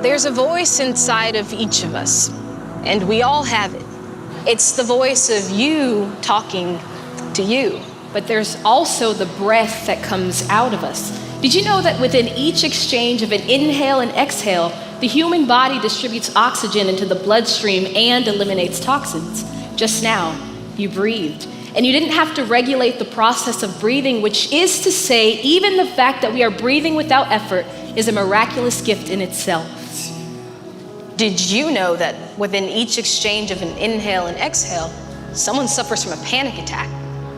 There's a voice inside of each of us, and we all have it. It's the voice of you talking to you. But there's also the breath that comes out of us. Did you know that within each exchange of an inhale and exhale, the human body distributes oxygen into the bloodstream and eliminates toxins? Just now, you breathed. And you didn't have to regulate the process of breathing, which is to say, even the fact that we are breathing without effort is a miraculous gift in itself. Did you know that within each exchange of an inhale and exhale, someone suffers from a panic attack?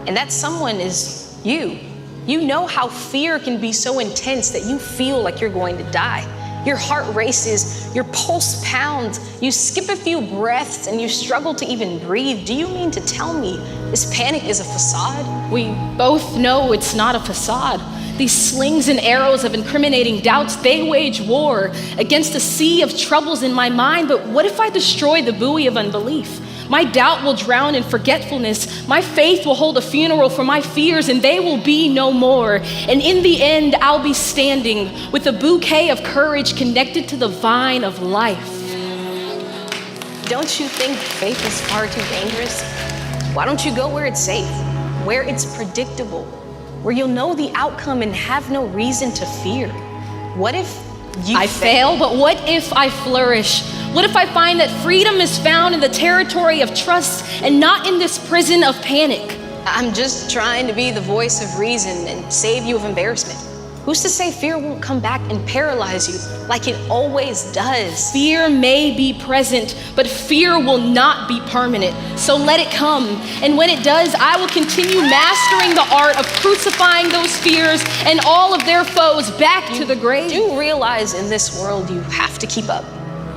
And that someone is you. You know how fear can be so intense that you feel like you're going to die. Your heart races, your pulse pounds, you skip a few breaths and you struggle to even breathe. Do you mean to tell me this panic is a facade? We both know it's not a facade. These slings and arrows of incriminating doubts, they wage war against a sea of troubles in my mind. But what if I destroy the buoy of unbelief? My doubt will drown in forgetfulness. My faith will hold a funeral for my fears, and they will be no more. And in the end, I'll be standing with a bouquet of courage connected to the vine of life. Don't you think faith is far too dangerous? Why don't you go where it's safe, where it's predictable, where you'll know the outcome and have no reason to fear? What if I fail, but what if I flourish? What if I find that freedom is found in the territory of trust and not in this prison of panic? I'm just trying to be the voice of reason and save you of embarrassment. Who's to say fear won't come back and paralyze you like it always does? Fear may be present, but fear will not be permanent. So let it come. And when it does, I will continue mastering the art of crucifying those fears and all of their foes back to the grave. You do realize in this world you have to keep up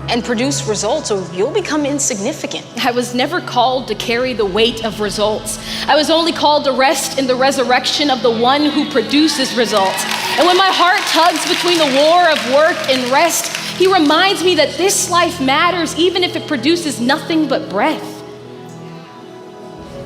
and produce results or you'll become insignificant. I was never called to carry the weight of results. I was only called to rest in the resurrection of the one who produces results. And when my heart tugs between the war of work and rest, he reminds me that this life matters even if it produces nothing but breath.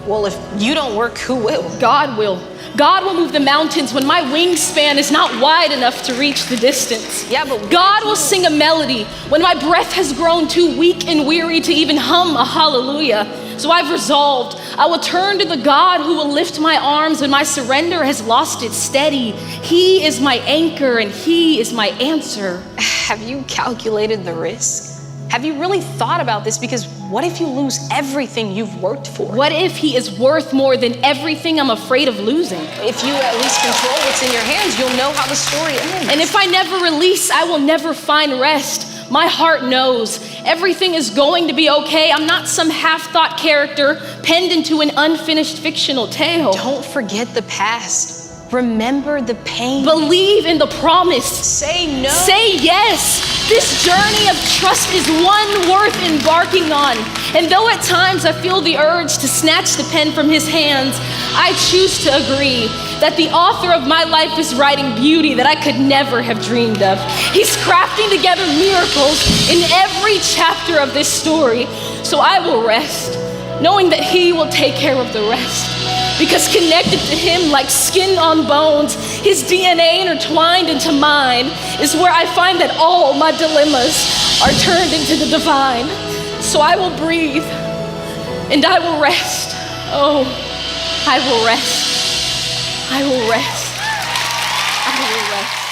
Well, if you don't work, who will? God will. God will move the mountains when my wingspan is not wide enough to reach the distance. Yeah, but God will sing a melody when my breath has grown too weak and weary to even hum a hallelujah. So I've resolved, I will turn to the God who will lift my arms when my surrender has lost its steady. He is my anchor and he is my answer. Have you calculated the risk? Have you really thought about this? Because what if you lose everything you've worked for? What if he is worth more than everything I'm afraid of losing? If you at least control what's in your hands, you'll know how the story ends. And if I never release, I will never find rest. My heart knows everything is going to be okay. I'm not some half-thought character penned into an unfinished fictional tale. Don't forget the past. Remember the pain. Believe in the promise. Say no. Say yes. This journey of trust is one worth embarking on. And though at times I feel the urge to snatch the pen from his hands, I choose to agree that the author of my life is writing beauty that I could never have dreamed of. He's crafting together miracles in every chapter of this story. So I will rest, knowing that he will take care of the rest. Because connected to him like skin on bones, his DNA intertwined into mine is where I find that all my dilemmas are turned into the divine. So I will breathe and I will rest. Oh, I will rest. I will rest. I will rest.